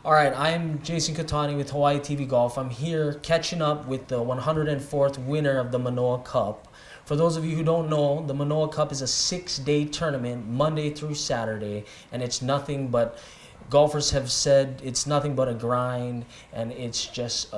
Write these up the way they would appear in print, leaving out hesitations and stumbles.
All right, I'm Jason Kotani with Hawaii TV Golf. I'm here catching up with the 104th winner of the Manoa Cup. For those of you who don't know, the Manoa Cup is a 6-day tournament, Monday through Saturday, and it's nothing but, golfers have said it's nothing but a grind, and it's just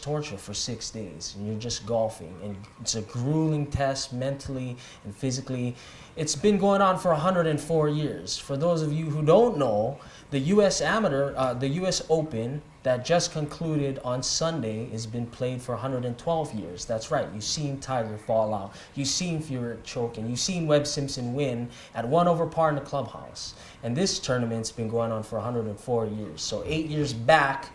torture for 6 days, and you're just golfing, and it's a grueling test mentally and physically. It's been going on for 104 years. For those of you who don't know, the the U.S. Open that just concluded on Sunday has been played for 112 years. That's right. You've seen Tiger fall out. You've seen Furyk choke, and you've seen Webb Simpson win at 1 over par in the clubhouse. And this tournament's been going on for 104 years. So 8 years back,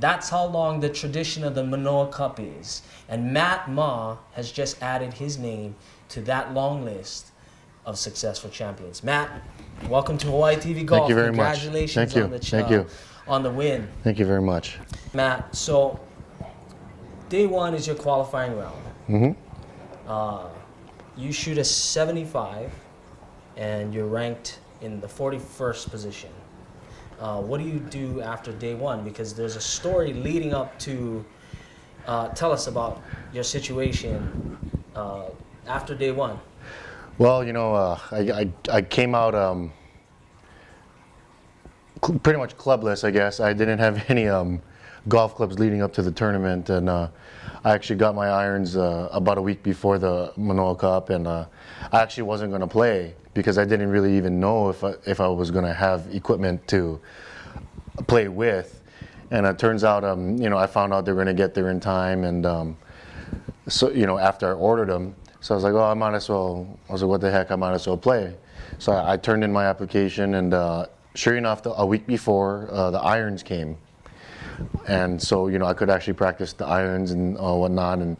that's how long the tradition of the Manoa Cup is. And Matt Ma has just added his name to that long list of successful champions. Matt, welcome to Hawaii TV Golf. Thank you very much. Congratulations on the win. Thank you very much. Matt, so day one is your qualifying round. You shoot a 75 and you're ranked in the 41st position. What do you do after day one? Because there's a story leading up to, tell us about your situation after day one. Well, you know, I came out pretty much clubless, I guess. I didn't have any golf clubs leading up to the tournament, and I actually got my irons about a week before the Manoa Cup, and I actually wasn't going to play because I didn't really even know if I was going to have equipment to play with. And it turns out, you know, I found out they were going to get there in time, and so, you know, after I ordered them, so I was like, oh, I might as well, I was like, what the heck, I might as well play. So I turned in my application, and sure enough, a week before, the irons came. And so, you know, I could actually practice the irons and whatnot, and,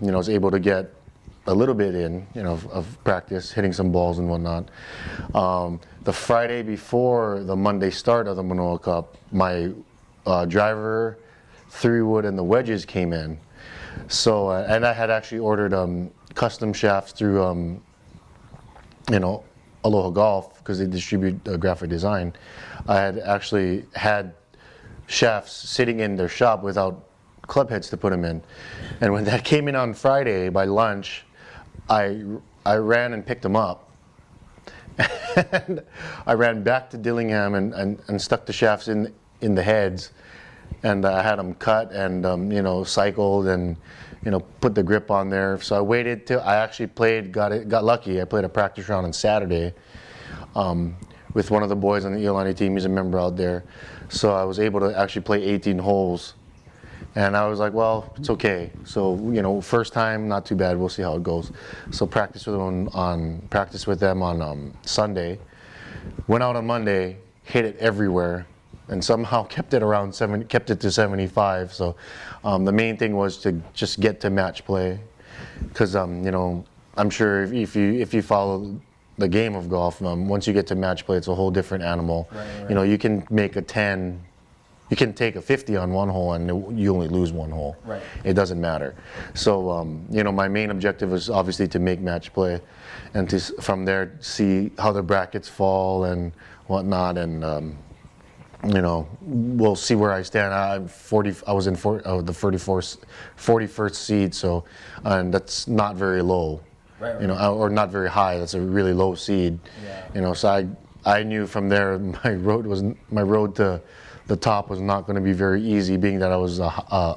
you know, I was able to get a little bit in, you know, of practice, hitting some balls and whatnot. The Friday before the Monday start of the Manoa Cup, my driver, 3-wood, and the wedges came in. So, and I had actually ordered custom shafts through, you know, Aloha Golf, because they distribute graphic design. I had actually had shafts sitting in their shop without club heads to put them in. And when that came in on Friday by lunch, I ran and picked them up. And I ran back to Dillingham and stuck the shafts in the heads. And I had them cut and, you know, cycled and, you know, put the grip on there. So I waited till I actually played, got lucky. I played a practice round on Saturday with one of the boys on the Iolani team. He's a member out there. So I was able to actually play 18 holes. And I was like, well, it's okay. So, you know, first time, not too bad. We'll see how it goes. So practice with them on Sunday. Went out on Monday, hit it everywhere, and somehow kept it to 75. So the main thing was to just get to match play, because you know, I'm sure if you follow the game of golf, once you get to match play, it's a whole different animal. Right. You know, you can make a 10, you can take a 50 on one hole and you only lose one hole. Right. It doesn't matter. So you know, my main objective was obviously to make match play, and to from there see how the brackets fall and whatnot, and you know, we'll see where I stand. I was in the 41st seed, so, and that's not very low, right. You know, or not very high. That's a really low seed. Yeah. You know, so I knew from there my road to the top was not going to be very easy, being that I was a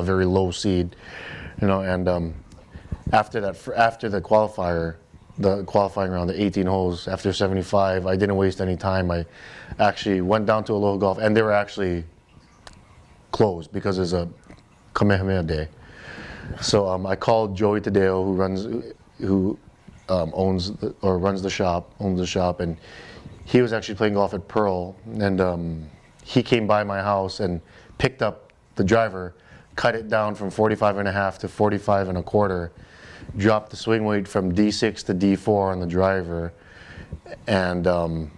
very low seed. You know, and after the qualifying round, the 18 holes, after 75, I didn't waste any time. I actually went down to Aloha Golf, and they were actually closed because it's a Kamehameha Day. So I called Joey Tadeo, who runs the shop, and he was actually playing golf at Pearl, and he came by my house and picked up the driver, cut it down from 45.5 to 45.25, dropped the swing weight from D6 to D4 on the driver, and I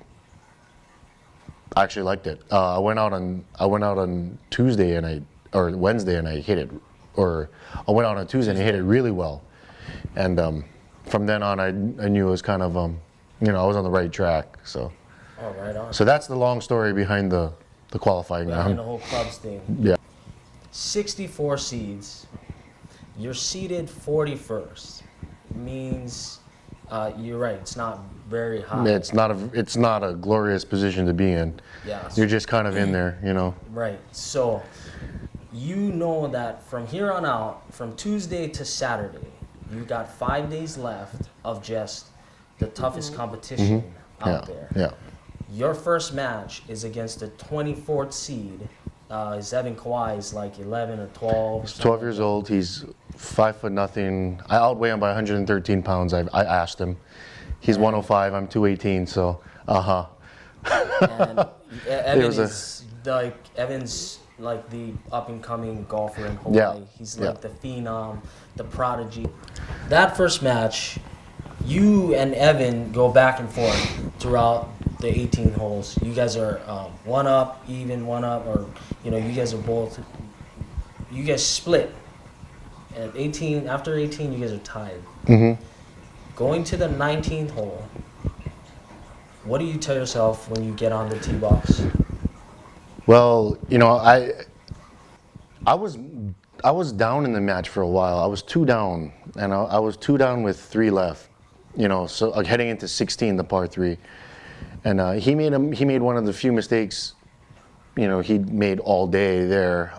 actually liked it. I went out on Tuesday or Wednesday and I hit it, or I went out on Tuesday and I hit it really well, and from then on I knew it was kind of you know, I was on the right track. So Oh, right on. So that's the long story behind the qualifying And the round. whole clubs thing. Yeah. 64 seeds. You're seeded 41st. Means you're right. It's not very high. It's not a glorious position to be in. Yeah. You're just kind of in there, you know. Right. So you know that from here on out, from Tuesday to Saturday, you got 5 days left of just the toughest competition out there. Yeah. Your first match is against the 24th seed. Evan Kawhi is like 11 or 12. He's 12 years old. He's 5'0". I outweigh him by 113 pounds. I asked him. He's 105. I'm 218. So, And Evan's like the up and coming golfer in Hawaii. Yeah. He's like the phenom, the prodigy. That first match, you and Evan go back and forth throughout the 18 holes. You guys are one up, or you guys are both. You guys split. At 18, after 18, you guys are tied. Mm-hmm. Going to the 19th hole. What do you tell yourself when you get on the tee box? Well, I was down in the match for a while. I was 2 down, and I was 2 down with 3 left. So like heading into 16, the par 3, and he made one of the few mistakes, he made all day there.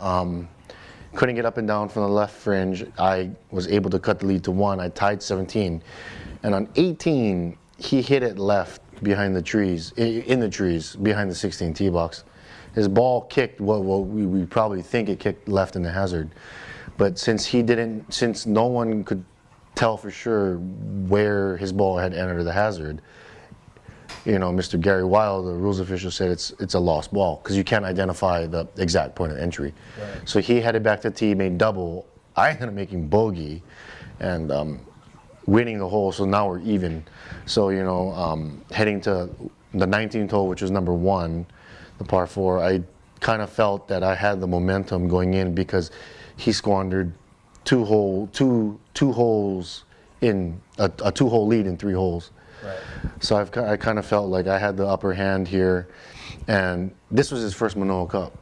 Couldn't get up and down from the left fringe. I was able to cut the lead to 1. I tied 17, and on 18, he hit it left behind the trees, in the trees behind the 16 tee box. His ball kicked what we probably think it kicked left in the hazard, but since no one could tell for sure where his ball had entered the hazard, Mr. Gary Wild, the rules official, said it's a lost ball because you can't identify the exact point of entry. Right. So he headed back to tee, made double. I ended up making bogey, and winning the hole. So now we're even. So heading to the 19th hole, which was number 1, the par 4, I kind of felt that I had the momentum going in because he squandered two holes in a 2-hole lead in 3 holes. Right. So I kind of felt like I had the upper hand here, and this was his first Manoa Cup.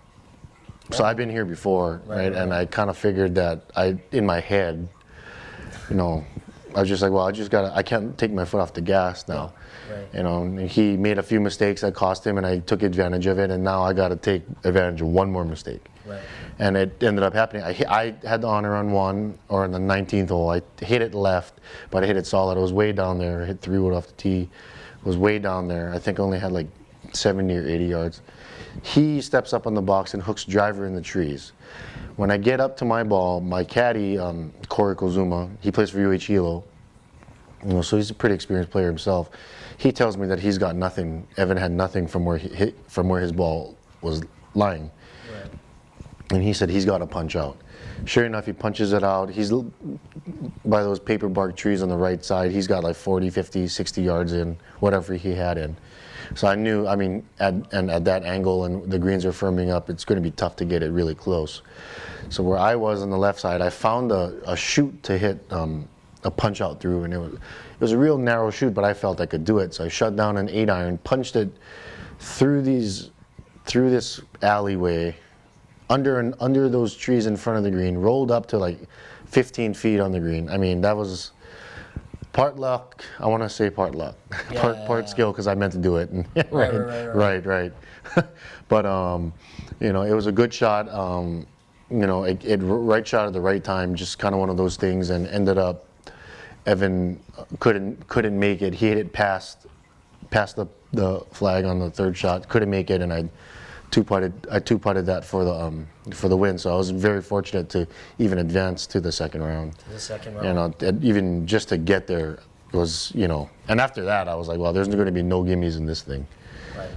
So I've been here before, right? And I kind of figured that in my head, I was just like, well, I can't take my foot off the gas now. Right. And he made a few mistakes that cost him, and I took advantage of it, and now I got to take advantage of one more mistake. Right. And it ended up happening. I had the honor on 1, or on the 19th hole. I hit it left, but I hit it solid. I was way down there. I hit 3 wood off the tee. Was way down there. I think I only had like 70 or 80 yards. He steps up on the box and hooks driver in the trees. When I get up to my ball, my caddy, Corey Kozuma, he plays for UH Hilo. So he's a pretty experienced player himself. He tells me that he's got nothing. Evan had nothing from where his ball was lying. Right. And he said he's got to punch out. Sure enough, he punches it out. He's by those paper bark trees on the right side. He's got like 40, 50, 60 yards in, whatever he had in. So I knew, at that angle and the greens are firming up, it's going to be tough to get it really close. So where I was on the left side, I found a chute to hit a punch out through, and it was a real narrow chute, but I felt I could do it. So I shut down an 8-iron, punched it through this alleyway, under those trees in front of the green, rolled up to like 15 feet on the green. That was part luck. I want to say part luck, part skill, because I meant to do it. And right. But it was a good shot. It right shot at the right time. Just kind of one of those things, and ended up Evan couldn't make it. He hit it past the flag on the 3rd shot. Couldn't make it, and I two-putted that for the win. So I was very fortunate to even advance to the second round. Even just to get there was, and after that I was like, well, there's going to be no gimmies in this thing. Right.